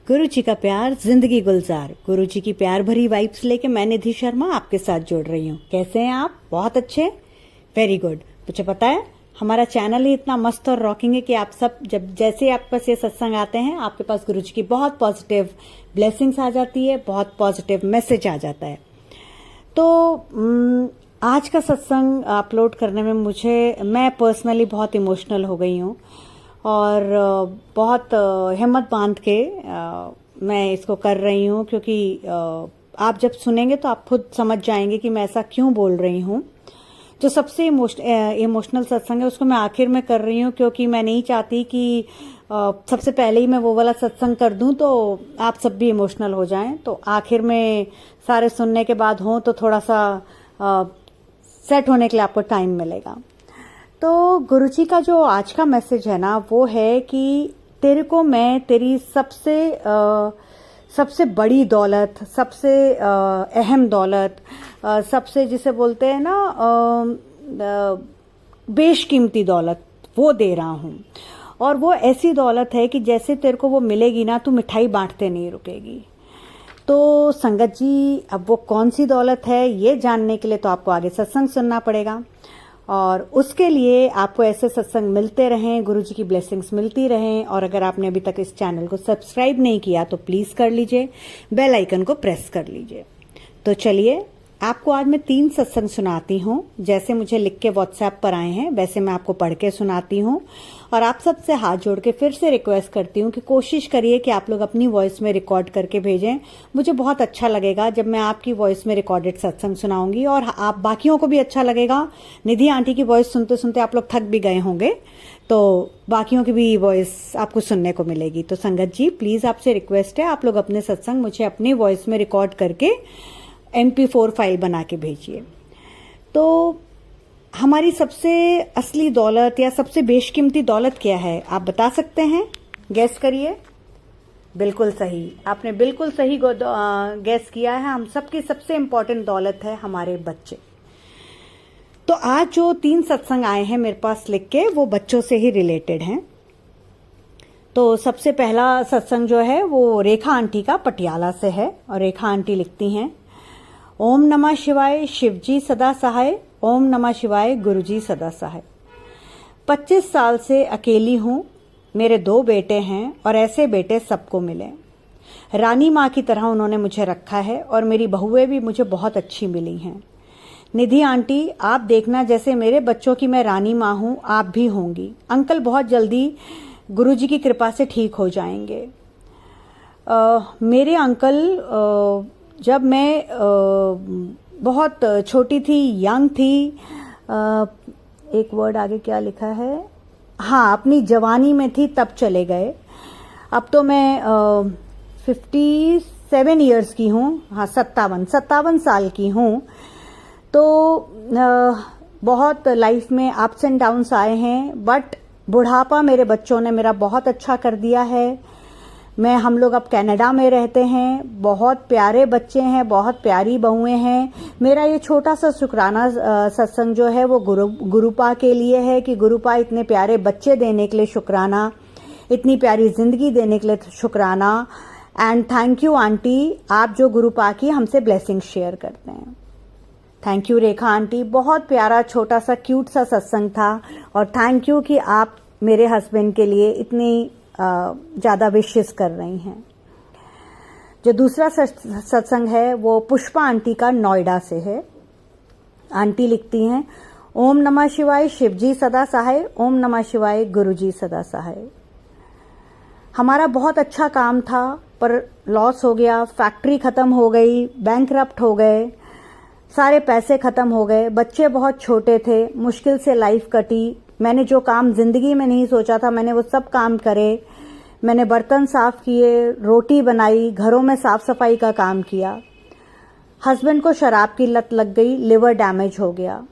गुरु जी का प्यार जिंदगी गुलजार। गुरु जी की प्यार भरी वाइब्स लेके मैं निधि शर्मा आपके साथ जुड़ रही हूँ। कैसे हैं आप? बहुत अच्छे, वेरी गुड। मुझे पता है हमारा चैनल ही इतना मस्त और रॉकिंग है कि आप सब जब जैसे आपके पास ये सत्संग आते हैं आपके पास गुरु जी की बहुत पॉजिटिव ब्लेसिंग्स आ जाती है, बहुत पॉजिटिव मैसेज आ जाता है। तो आज का सत्संग अपलोड करने में मैं पर्सनली बहुत इमोशनल हो गई हूँ और बहुत हिम्मत बांध के मैं इसको कर रही हूँ, क्योंकि आप जब सुनेंगे तो आप खुद समझ जाएंगे कि मैं ऐसा क्यों बोल रही हूँ। जो सबसे इमोशनल सत्संग है उसको मैं आखिर में कर रही हूँ, क्योंकि मैं नहीं चाहती कि सबसे पहले ही मैं वो वाला सत्संग कर दूं तो आप सब भी इमोशनल हो जाएं। तो आखिर में सारे सुनने के बाद हो तो थोड़ा सा सेट होने के लिए आपको टाइम मिलेगा। तो गुरुजी का जो आज का मैसेज है ना, वो है कि तेरे को मैं तेरी सबसे बड़ी दौलत, सबसे अहम दौलत, सबसे जिसे बोलते हैं ना बेशकीमती दौलत वो दे रहा हूँ। और वो ऐसी दौलत है कि जैसे तेरे को वो मिलेगी ना, तू मिठाई बांटते नहीं रुकेगी। तो संगत जी, अब वो कौन सी दौलत है ये जानने के लिए तो आपको आगे सत्संग सुनना पड़ेगा, और उसके लिए आपको ऐसे सत्संग मिलते रहें, गुरुजी की ब्लेसिंग्स मिलती रहें। और अगर आपने अभी तक इस चैनल को सब्सक्राइब नहीं किया तो प्लीज कर लीजिए, बेल आइकन को प्रेस कर लीजिए। तो चलिए आपको आज मैं 3 सत्संग सुनाती हूँ। जैसे मुझे लिख के व्हाट्सएप पर आए हैं वैसे मैं आपको पढ़ के सुनाती हूँ। और आप सबसे हाथ जोड़ के फिर से रिक्वेस्ट करती हूँ कि कोशिश करिए कि आप लोग अपनी वॉइस में रिकॉर्ड करके भेजें। मुझे बहुत अच्छा लगेगा जब मैं आपकी वॉइस में रिकॉर्डेड सत्संग सुनाऊंगी, और आप बाकियों को भी अच्छा लगेगा। निधि आंटी की वॉइस सुनते सुनते आप लोग थक भी गए होंगे, तो बाकियों की भी वॉइस आपको सुनने को मिलेगी। तो संगत जी, प्लीज आपसे रिक्वेस्ट है, आप लोग अपने सत्संग मुझे अपनी वॉइस में रिकॉर्ड करके MP4 फाइल बना के भेजिए। तो हमारी सबसे असली दौलत या सबसे बेशकीमती दौलत क्या है, आप बता सकते हैं? गैस करिए। बिल्कुल सही, आपने बिल्कुल सही गैस किया है। हम सबकी सबसे इम्पोर्टेंट दौलत है हमारे बच्चे। तो आज जो 3 सत्संग आए हैं मेरे पास लिख के, वो बच्चों से ही रिलेटेड हैं। तो सबसे पहला सत्संग जो है वो रेखा आंटी का पटियाला से है, और रेखा आंटी लिखती हैं, ओम नमः शिवाय, शिवजी सदा सहाय। ओम नमः शिवाय, गुरुजी सदा सहाय। 25 साल से अकेली हूँ, मेरे 2 बेटे हैं और ऐसे बेटे सबको मिले। रानी माँ की तरह उन्होंने मुझे रखा है और मेरी बहुएं भी मुझे बहुत अच्छी मिली हैं। निधि आंटी, आप देखना जैसे मेरे बच्चों की मैं रानी माँ हूँ, आप भी होंगी। अंकल बहुत जल्दी गुरुजी की कृपा से ठीक हो जाएंगे। मेरे अंकल जब मैं बहुत छोटी थी, यंग थी, एक वर्ड आगे क्या लिखा है, हाँ, अपनी जवानी में थी तब चले गए। अब तो मैं 57 इयर्स की हूँ, हाँ 57 साल की हूँ। तो बहुत लाइफ में अप्स एंड डाउन्स आए हैं, बट बुढ़ापा मेरे बच्चों ने मेरा बहुत अच्छा कर दिया है। हम लोग अब कनाडा में रहते हैं, बहुत प्यारे बच्चे हैं, बहुत प्यारी बहुएं हैं। मेरा ये छोटा सा शुक्राना सत्संग जो है वो गुरुपा के लिए है कि गुरुपा इतने प्यारे बच्चे देने के लिए शुक्राना, इतनी प्यारी जिंदगी देने के लिए शुक्राना। एंड थैंक यू आंटी, आप जो गुरुपा की हमसे ब्लेसिंग शेयर करते हैं। थैंक यू रेखा आंटी, बहुत प्यारा छोटा सा क्यूट सा सत्संग था, और थैंक यू कि आप मेरे हस्बैंड के लिए इतनी ज्यादा विशेष कर रही हैं। जो दूसरा सत्संग है वो पुष्पा आंटी का नोएडा से है। आंटी लिखती हैं, ओम नमः शिवाय, शिवजी सदा सहाय। ओम नमः शिवाय, गुरुजी सदा सहाय। हमारा बहुत अच्छा काम था पर लॉस हो गया, फैक्ट्री खत्म हो गई, बैंकरप्ट हो गए, सारे पैसे खत्म हो गए, बच्चे बहुत छोटे थे, मुश्किल से लाइफ कटी। मैंने जो काम जिंदगी में नहीं सोचा था मैंने वो सब काम करे। मैंने बर्तन साफ किए, रोटी बनाई, घरों में साफ सफाई का काम किया। हस्बैंड को शराब की लत लग गई, लिवर डैमेज हो गया।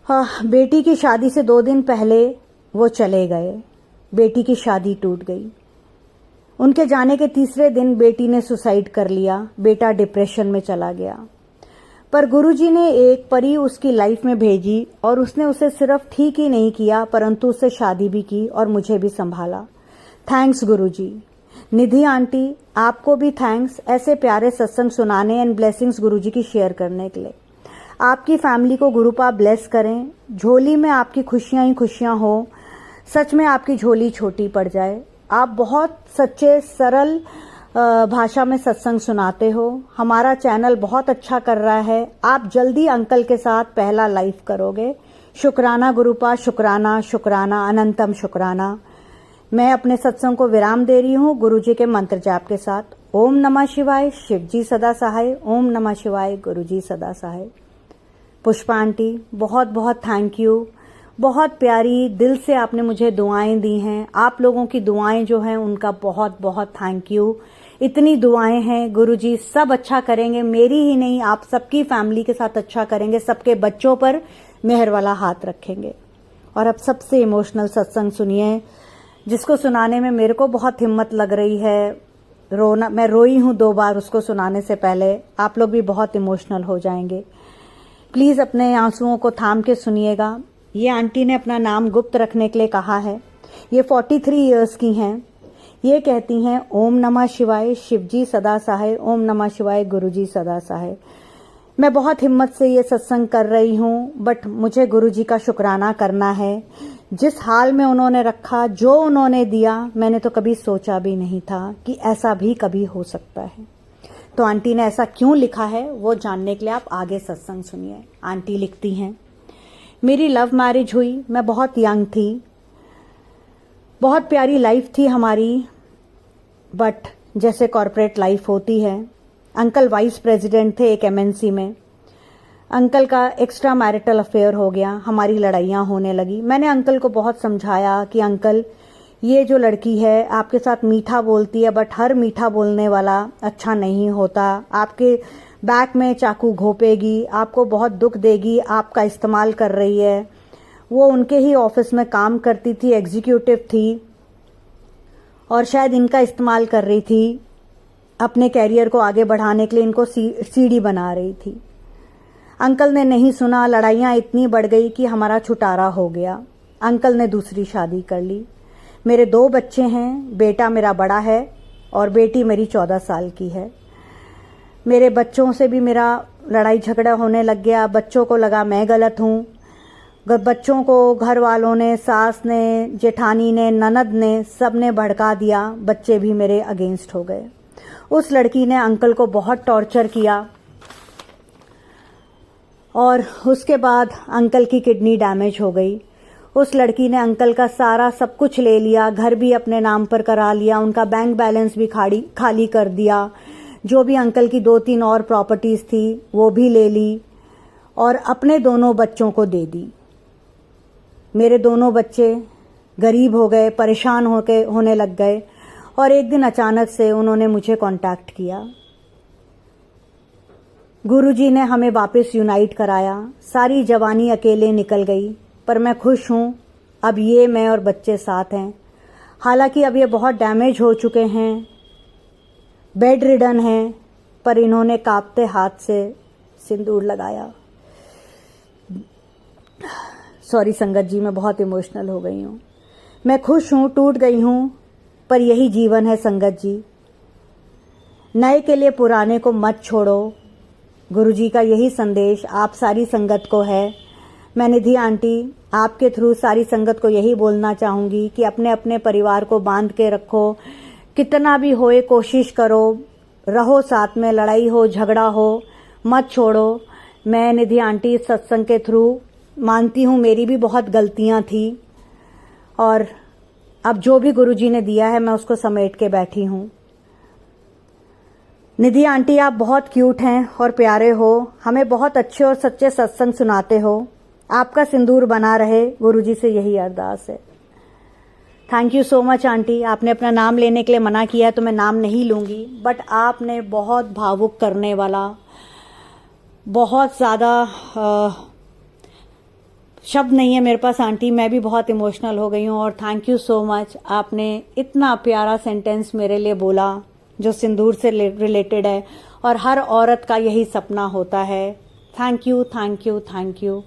बेटी की शादी से 2 दिन पहले वो चले गए, बेटी की शादी टूट गई। उनके जाने के तीसरे दिन बेटी ने सुसाइड कर लिया, बेटा डिप्रेशन में चला गया। पर गुरुजी ने एक परी उसकी लाइफ में भेजी और उसने उसे सिर्फ ठीक ही नहीं किया परंतु उससे शादी भी की और मुझे भी संभाला। थैंक्स गुरुजी। निधि आंटी, आपको भी थैंक्स ऐसे प्यारे सत्संग सुनाने एंड ब्लेसिंग्स गुरुजी की शेयर करने के लिए। आपकी फैमिली को गुरुपा ब्लेस करें, झोली में आपकी खुशियां ही खुशियां हो, सच में आपकी झोली छोटी पड़ जाए। आप बहुत सच्चे सरल भाषा में सत्संग सुनाते हो, हमारा चैनल बहुत अच्छा कर रहा है। आप जल्दी अंकल के साथ पहला लाइव करोगे। शुक्राना गुरुपा, शुक्राना शुक्राना अनंतम शुक्राना। मैं अपने सत्संग को विराम दे रही हूँ गुरुजी के मंत्र जाप के साथ। ओम नमः शिवाय, शिव जी सदा सहाय। ओम नमः शिवाय, गुरुजी सदा सहाय। पुष्पा आंटी, बहुत बहुत थैंक यू, बहुत प्यारी दिल से आपने मुझे दुआएं दी हैं। आप लोगों की दुआएं जो हैं उनका बहुत बहुत थैंक यू। इतनी दुआएं हैं, गुरुजी सब अच्छा करेंगे, मेरी ही नहीं आप सबकी फैमिली के साथ अच्छा करेंगे, सबके बच्चों पर मेहर वाला हाथ रखेंगे। और अब सबसे इमोशनल सत्संग सुनिए, जिसको सुनाने में मेरे को बहुत हिम्मत लग रही है। रोना, मैं रोई हूं 2 बार उसको सुनाने से पहले। आप लोग भी बहुत इमोशनल हो जाएंगे। प्लीज अपने आंसुओं को थाम के सुनिएगा। ये आंटी ने अपना नाम गुप्त रखने के लिए कहा है। ये 43 इयर्स की हैं। ये कहती हैं ओम नमः शिवाय, शिव जी सदा सहाय। ओम नमः शिवाय, गुरुजी सदा सहाय। मैं बहुत हिम्मत से ये सत्संग कर रही हूँ, बट मुझे गुरुजी का शुक्राना करना है। जिस हाल में उन्होंने रखा, जो उन्होंने दिया, मैंने तो कभी सोचा भी नहीं था कि ऐसा भी कभी हो सकता है। तो आंटी ने ऐसा क्यों लिखा है वो जानने के लिए आप आगे सत्संग सुनिए। आंटी लिखती हैं, मेरी लव मैरिज हुई, मैं बहुत यंग थी, बहुत प्यारी लाइफ थी हमारी, बट जैसे कॉर्पोरेट लाइफ होती है। अंकल वाइस प्रेसिडेंट थे एक एमएनसी में। अंकल का एक्स्ट्रा मैरिटल अफेयर हो गया, हमारी लड़ाइयाँ होने लगी। मैंने अंकल को बहुत समझाया कि अंकल ये जो लड़की है आपके साथ मीठा बोलती है, बट हर मीठा बोलने वाला अच्छा नहीं होता। आपके बैक में चाकू घोपेगी, आपको बहुत दुख देगी, आपका इस्तेमाल कर रही है। वो उनके ही ऑफिस में काम करती थी, एग्जीक्यूटिव थी, और शायद इनका इस्तेमाल कर रही थी अपने कैरियर को आगे बढ़ाने के लिए। इनको सीढ़ी बना रही थी। अंकल ने नहीं सुना, लड़ाइयाँ इतनी बढ़ गई कि हमारा छुटारा हो गया। अंकल ने दूसरी शादी कर ली। मेरे 2 बच्चे हैं, बेटा मेरा बड़ा है और बेटी मेरी 14 साल की है। मेरे बच्चों से भी मेरा लड़ाई झगड़ा होने लग गया। बच्चों को लगा मैं गलत हूँ। बच्चों को घर वालों ने, सास ने, जेठानी ने, ननद ने, सब ने भड़का दिया। बच्चे भी मेरे अगेंस्ट हो गए। उस लड़की ने अंकल को बहुत टॉर्चर किया और उसके बाद अंकल की किडनी डैमेज हो गई। उस लड़की ने अंकल का सारा सब कुछ ले लिया, घर भी अपने नाम पर करा लिया, उनका बैंक बैलेंस भी खाली कर दिया। जो भी अंकल की 2-3 और प्रॉपर्टीज थी वो भी ले ली और अपने दोनों बच्चों को दे दी। मेरे दोनों बच्चे गरीब हो गए, परेशान होने लग गए। और एक दिन अचानक से उन्होंने मुझे कांटेक्ट किया। गुरुजी ने हमें वापस यूनाइट कराया। सारी जवानी अकेले निकल गई, पर मैं खुश हूँ। अब ये, मैं और बच्चे साथ हैं। हालांकि अब ये बहुत डैमेज हो चुके हैं, बेड रिडन हैं, पर इन्होंने कांपते हाथ से सिंदूर लगाया। सॉरी संगत जी, मैं बहुत इमोशनल हो गई हूँ। मैं खुश हूँ, टूट गई हूँ, पर यही जीवन है संगत जी। नए के लिए पुराने को मत छोड़ो। गुरुजी का यही संदेश आप सारी संगत को है। मैं निधि आंटी आपके थ्रू सारी संगत को यही बोलना चाहूँगी कि अपने अपने परिवार को बांध के रखो। कितना भी होए कोशिश करो, रहो साथ में, लड़ाई हो झगड़ा हो मत छोड़ो। मैं निधि आंटी इस सत्संग के थ्रू मानती हूँ मेरी भी बहुत गलतियाँ थी, और अब जो भी गुरुजी ने दिया है मैं उसको समेट के बैठी हूँ। निधि आंटी आप बहुत क्यूट हैं और प्यारे हो, हमें बहुत अच्छे और सच्चे सत्संग सुनाते हो। आपका सिंदूर बना रहे, गुरुजी से यही अरदास है। Thank you so much aunty. आपने अपना नाम लेने के लिए मना किया है तो मैं नाम नहीं लूँगी, बट आपने बहुत भावुक करने वाला, बहुत ज़्यादा शब्द नहीं है मेरे पास आंटी। मैं भी बहुत इमोशनल हो गई हूँ और थैंक यू सो मच। आपने इतना प्यारा सेंटेंस मेरे लिए बोला जो सिंदूर से रिलेटेड है, और हर औरत का यही सपना होता है। Thank you, thank you, thank you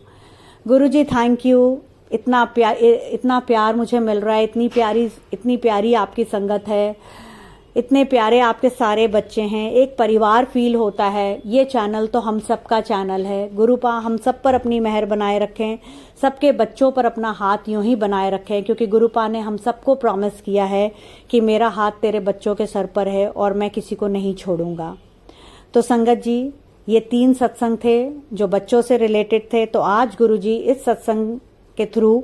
Guruji, thank you. इतना प्यार मुझे मिल रहा है, इतनी प्यारी आपकी संगत है। इतने प्यारे आपके सारे बच्चे हैं, एक परिवार फील होता है। ये चैनल तो हम सबका चैनल है। गुरुपा हम सब पर अपनी मेहर बनाए रखें, सबके बच्चों पर अपना हाथ यूं ही बनाए रखें, क्योंकि गुरुपा ने हम सबको प्रॉमिस किया है कि मेरा हाथ तेरे बच्चों के सर पर है और मैं किसी को नहीं छोड़ूंगा। तो संगत जी, ये 3 सत्संग थे जो बच्चों से रिलेटेड थे। तो आज गुरुजी इस सत्संग के थ्रू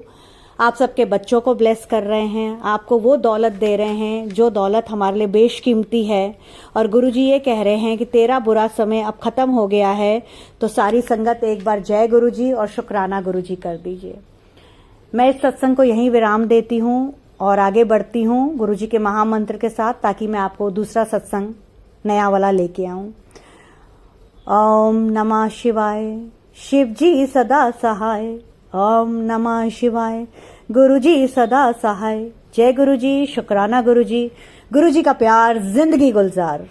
आप सबके बच्चों को ब्लेस कर रहे हैं, आपको वो दौलत दे रहे हैं जो दौलत हमारे लिए बेशकीमती है। और गुरुजी ये कह रहे हैं कि तेरा बुरा समय अब खत्म हो गया है। तो सारी संगत एक बार जय गुरुजी और शुक्राना गुरुजी कर दीजिए। मैं इस सत्संग को यहीं विराम देती हूँ और आगे बढ़ती हूँ गुरुजी के महामंत्र के साथ, ताकि मैं आपको दूसरा सत्संग नया वाला लेके आऊं। ओम नमः शिवाय, शिव जी सदा सहाय। ओम नमः शिवाय, गुरुजी सदा सहाय। जय गुरुजी, शुक्राना गुरुजी, गुरुजी का प्यार, जिंदगी गुलजार।